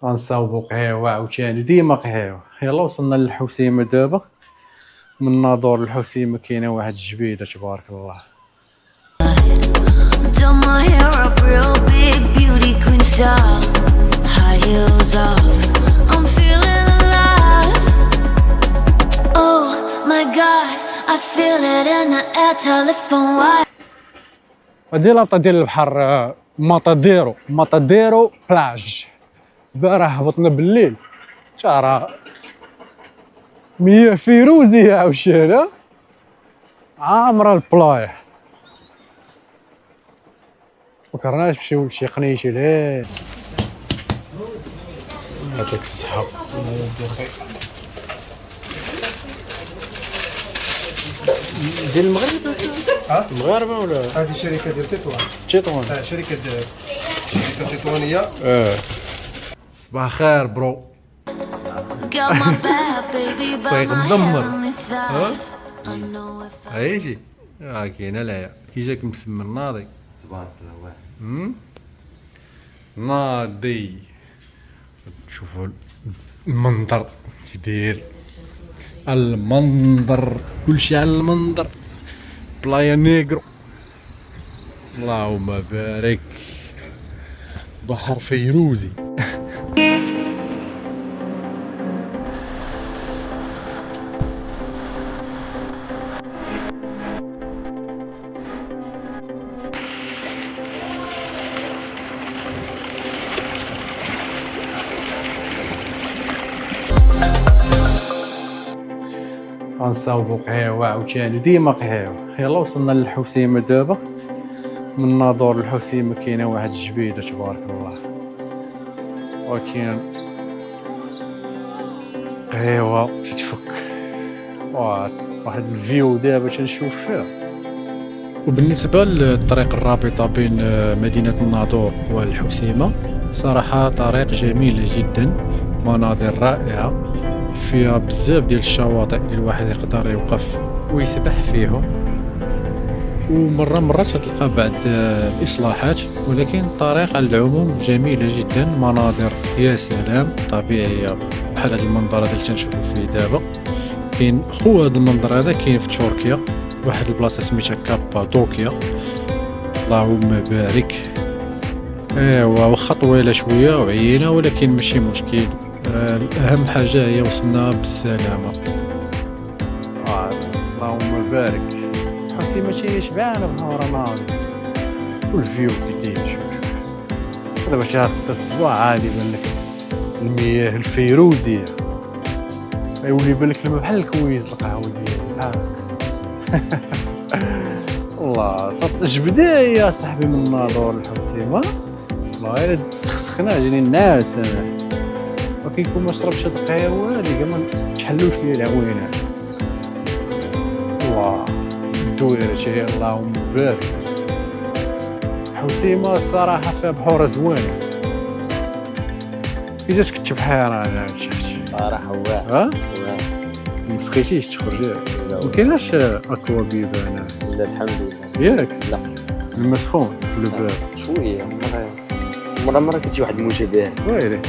غنصاوبو قهيوة عاوتاني ديما قهيوة. يلا وصلنا للحسيمة دابا. من الناظور للحسيمة كاينة واحد الجبيدة تبارك الله. Done my hair up real big, beauty queen style. High heels off, I'm feeling alive. Oh my god, I feel it in the air, telephone wire. هادي لاطا ديال البحر، ماتاديرو بلاج. البارح هبطنا بالليل راه مياه فيروزية عاوشانا عامرة البلايا. مكرناش نمشيو لشي قنيشة لهيه. يعطيك الصحة. ديال المغرب المغاربة ولا؟ هذه شركة ديال تطوان. تطوان. شركة تطوانية. صباح الخير برو. Got my bad baby by طريق my مدمر. heavenly side. I know if I هايجي كاينه العيا كي جاك مسمى ناضي تبارك الله واحد. ناضي. تشوفوا المنظر كي داير، المنظر كلشي على المنظر. بلايا نيغرو اللهم بارك، بحر فيروزي. غنصاوبو قهيوة عاوتاني ديما قهيوة. يلا وصلنا للحسيمة دابا. من الناظور للحسيمة كاينة واحد الجبيدة تبارك الله، وكاين قهيوة تتفك. واحد الفيو دابا تنشوف فيه. وبالنسبة للطريق الرابطة بين مدينة الناظور والحسيمة، صراحة طريق جميلة جدا، مناظر رائعة، فيها بزاف ديال الشواطئ اللي الواحد يقدر يوقف ويسبح فيهم. ومرة تلقى بعض الإصلاحات، ولكن الطريق على العموم جميلة جدا، مناظر يا سلام طبيعية بحال هذا المنظر هذا اللي تنشوفو فيه دابا. كاين هذا المنظر هذا كاين في تركيا، واحد البلاصة سميتها كابادوكيا. اللهم بارك. ايوا واخا طويلة شوية وعيينة، ولكن ماشي مشكل. اهم حاجة هي وصلنا بالسلامة. اللهم بارك. الحسيمة شي شبعانة بنهار ناضي، والفيو كي داير. شوف دابا شي هكا الصباح عادي يبان لك المياه الفيروزية، يولي يبان لك الماء بحال الكويز القهوة ديالي. الله جبدة يا صاحبي من الناظور للحسيمة. والله إلا تسخسخنا جاني الناس أنا، وكيكون ما شربش هاد القهوة اللي كاع ما تحلوش ليا العوينات. الله الدويرة شي اللهم بارك. حسيمة الصراحة فيها بحورة زوينة. كي جاتك التبحيرة أنا صراحة واعر. ها؟ مسخيتيش تخرج؟ مكايناش اكوا بيبان؟ لا الحمد لله. ياك؟ لا الماء سخون ولا بارد؟ شوية. مرة كتجي واحد المشابهة. ويلي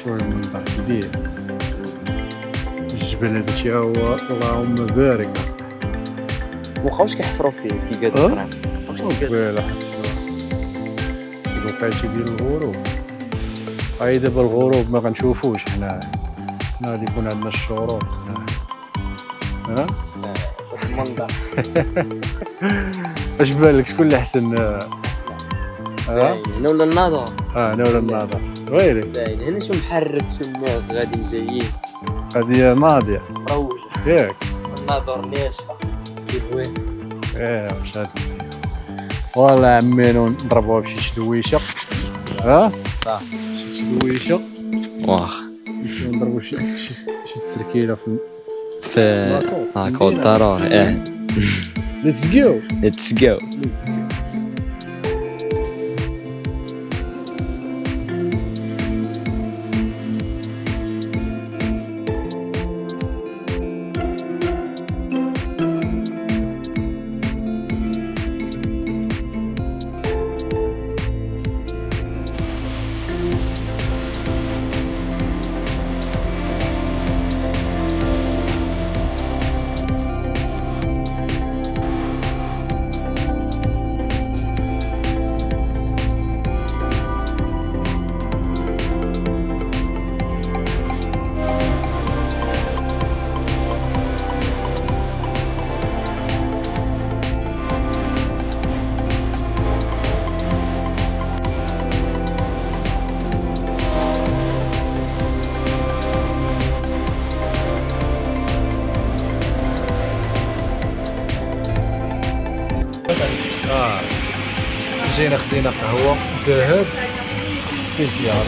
شوية المنظر كي داير. الجبل هذا شي هو اللهم بارك اصاحبي. واخا كيحفروا فيه كي قاد القران. قبيله الوقيته ديال الغروب. هاي دابا الغروب ما غنشوفوش حنا غادي يكون عندنا الشروق. ها المنظر. اش بالك شكون اللي احسن؟ انا ولا الناظور؟ انا ولا الناظر؟ ويلي باين هنا شو محرك، شو الناس غاديين جايين. هذه ناضيه مروجة. ياك؟ الناظور ناشفة كي زوين. واش هاد والله عمينو نضربوها بشي شلويشه. ها صافي شي شلويشه واخا نضربو شي سركيله في كود ضروري. ليتس جو. ليتس جو. جينا خدينا قهوه ذهب سبيسيال،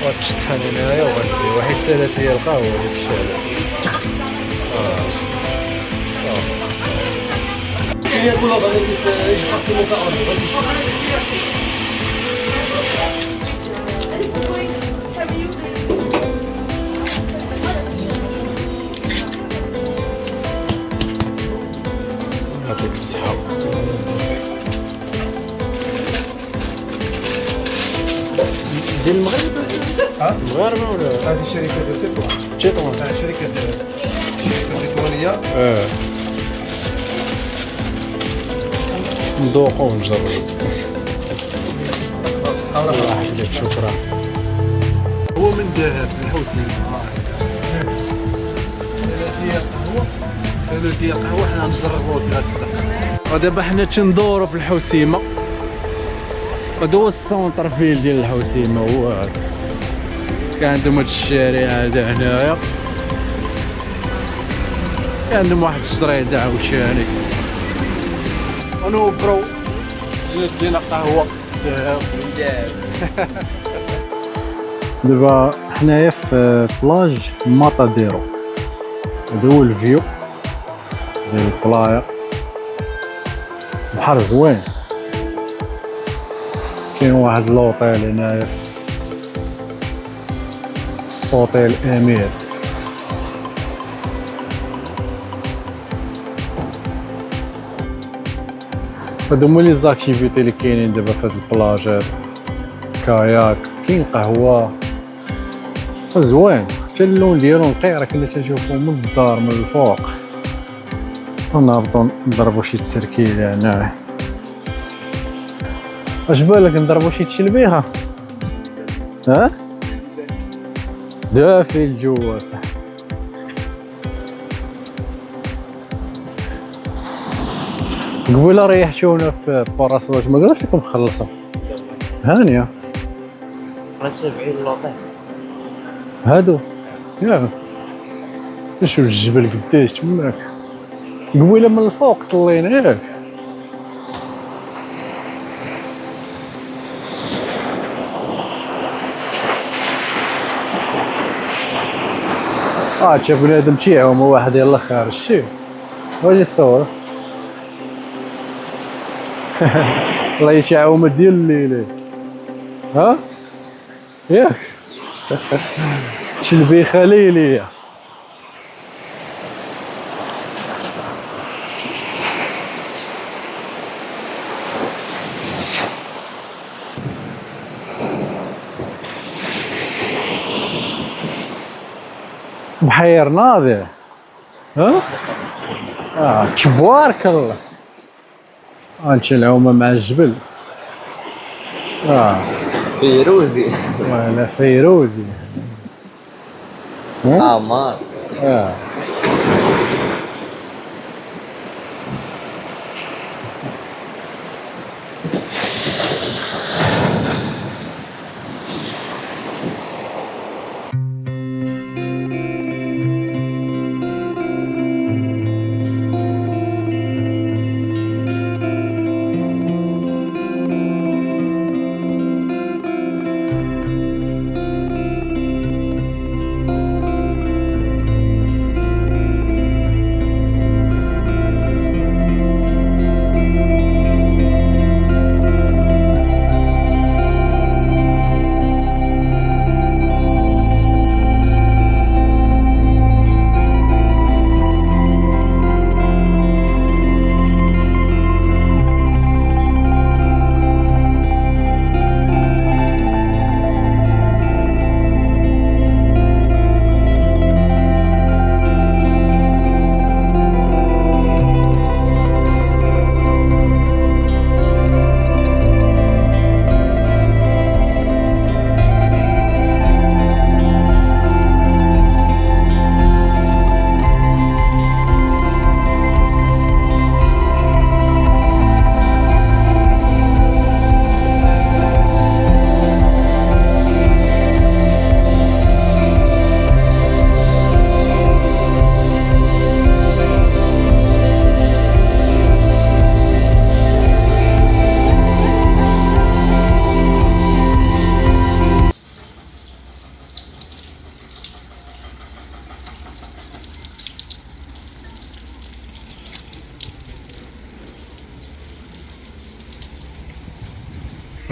وغتشطحن هنايا وغندير واحد سالات ليا القهوه ديك الشهاده. يعطيك الصحة. ديال المغرب؟ المغاربة ولا؟ هذه شركة ديال تطوان. تطوان. شركة تطوانية. ندوقو ونجربو. بالصحة الله يحفظك، شكرا. هو من ذهب من الحوسين. سالات ليا القهوة حنا نجربوها كي غتصدق. ودابا حنا تندورو في الحوسيمة، هذا هو السونتر فيل ديال الحوسيمة، هو هذا. كان عندهم هاد الشارع هذا هنايا، كان عندهم واحد الشريط عاوتاني. انا برو جات لينا قهوة دابا حنايا في بلاج ماتاديرو، هذا هو الفيو ديال البلايا، بحر زوين. كاين واحد لوطيل هنايا، اوتيل امير. هادو هما لي زاكتيفيتي اللي كاينين دابا في هاد البلاج هاد. كاياك، كاين قهوة زوين، حتى اللون ديالو نقي، راه كنا تنشوفو من الدار من الفوق. نهبطو نضربو شي تسركيلة هنا. اش بالك نضربو شي تشلبيخة؟ ها؟ دافي الجو صح. قبيله ريحتونا في باراس واش ما قالوش لكم خلصوا؟ هانيه راه تابعين اللوطيل هادو ياك. شوف الجبل قداش تماك، قبيله من الفوق طلينا ياك. تشوف بنادم تيعوم واحد يلا خارج شي واش يصور. الله يتعاوم ديال الليل. ها ياك شلبيخه ليليه. بحير ناظر. ها تبارك الله. نمشي العومه مع الجبل. فيروزي ولا فيروزي. عمار.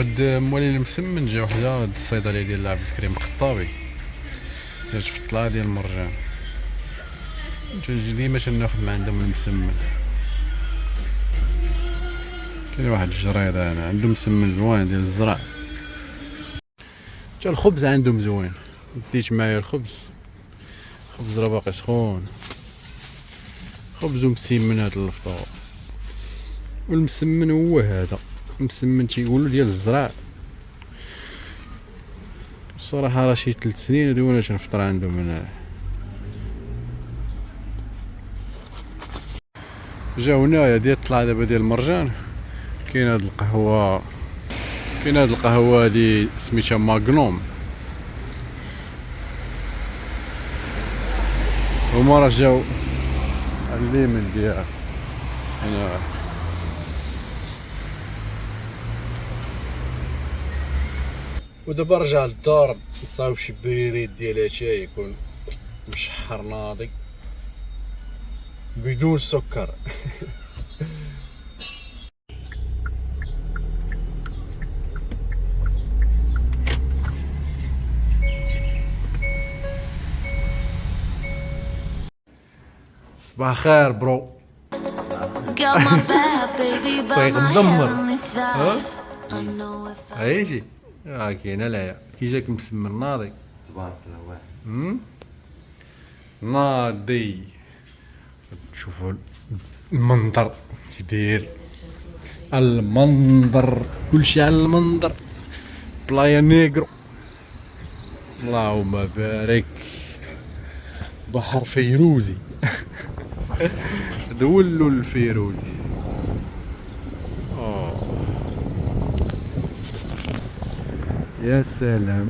هاد موالين المسمن جا وحده هاد الصيدليه ديال عبد الكريم الخطابي جات في الطلعه ديال المرجان، تنجي ديما تناخد من عندهم المسمن. كاين واحد الجريده هنا عندهم مسمن زوين ديال الزرع، حتى الخبز عندهم زوين. ديت معايا الخبز راه باقي سخون، خبز ومسمن هاد الفطور. والمسمن هو هذا المسمن تيقولوا ديال الزرع. الصراحه راه شي 3 سنين هادو وانا تنفطر عندهم هنا. جا هنايا ديال الطلعه دابا ديال المرجان كاين هاد القهوه، كاين هاد القهوه هادي سميتها ماغنوم. هما راه جاو الليمن ديال هنا. ودابا رجع للدار نصاوب شي بريريد ديال اتاي يكون مشحر ناضي بدون سكر. صباح الخير برو. Got my bad baby by طريق my مدمر. head on this ها side. I know if I هايجي كاينه لايا كي جاك مسمن ناضي تبارك الله واحد. ناضي. تشوفوا المنظر كي داير، المنظر كلشي على المنظر. بلايا نيغرو اللهم بارك، بحر فيروزي. دولو الفيروزي. يا سلام.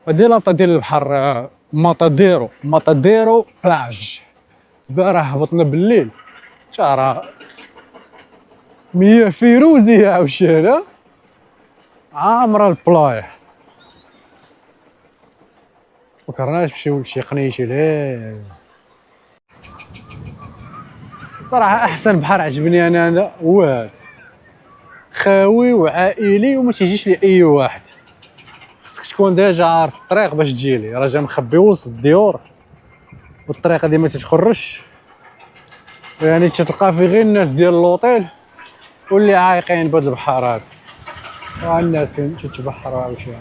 هادي لاطا ديال البحر، ماتاديرو بلاج. البارح هبطنا بالليل تا راه مياه فيروزية عاوشانا عامرة البلايع. مكرناش نمشيو لشي قنيشي لا. صراحة أحسن بحر عجبني أنا هو هذا، خاوي وعائلي وما تيجيش لي أي واحد. خصك تكون ديجا عارف الطريق باش تجيلي، راه جا مخبي وسط الديور والطريق هادي ما تتخرجش، يعني تتلقى فيه غير الناس ديال لوطيل واللي عايقين بهاد البحر هذا. ها الناس فين تتبحروا عاوشان.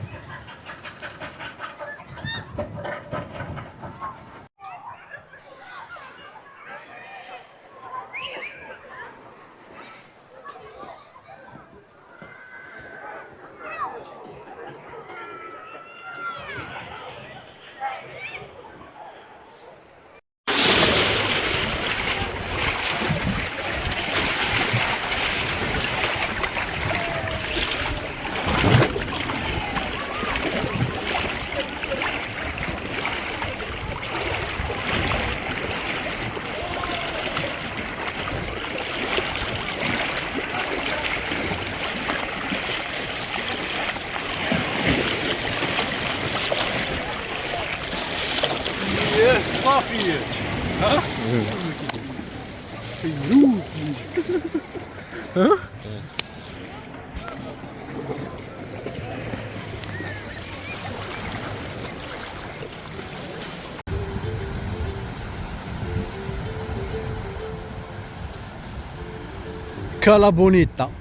كالا بونيتا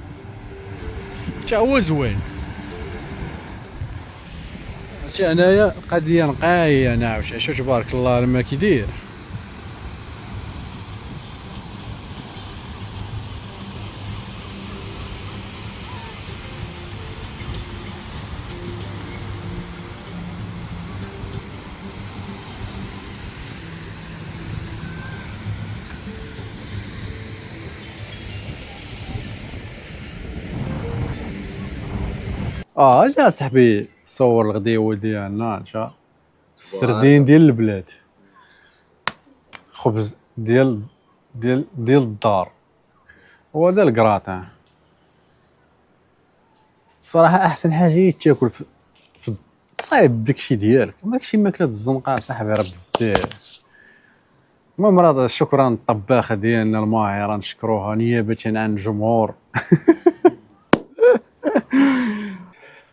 تا هو زوين. هادشي هنايا قضية نقاية انا عاوش شو تبارك الله لما كيدير. جا صاحبي صور الغديوة ديالنا، جا السردين ديال البلاد، خبز ديال الدار، وهذا الكراطان. صراحة أحسن حاجة هي تاكل في تصايب داكشي ديالك، ماكشي ماكلة الزنقة صاحبي راه بزاف. المهم راه شكرا الطباخة ديالنا الماهرة نشكروها نيابة عن الجمهور.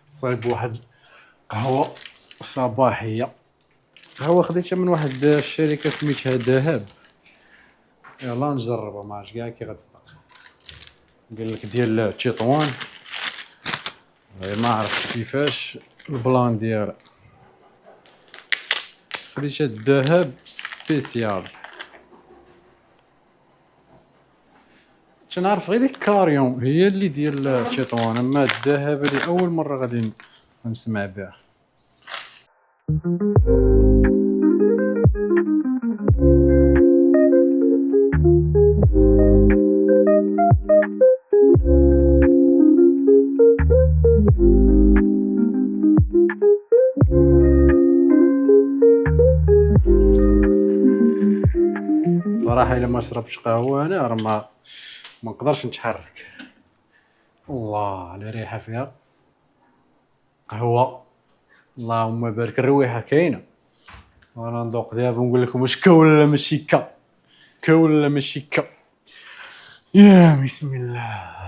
صايب واحد قهوة صباحية، قهوة خديتها من واحد الشركة سميتها ذهب، يلا نجربها ما عرفتش كاع كي غتصدق. قال لك ديال تطوان، ما عرفت كيفاش البلان ديالها. خديتها الذهب سبيسيال. تنعرف غير ديك كاريون هي اللي ديال تطوان، اما الذهب اللي اول مرة غادي نسمع بها. صراحة إلا ما شربتش قهوة أنا راه ما نقدرش نتحرك. الله على ريحة فيها قهوة، اللهم بارك. الرويحة كاينة، وانا ندوق دابا ونقول لكم واش كا ولا ماشي كا، كا ولا ماشي كا. يا بسم الله.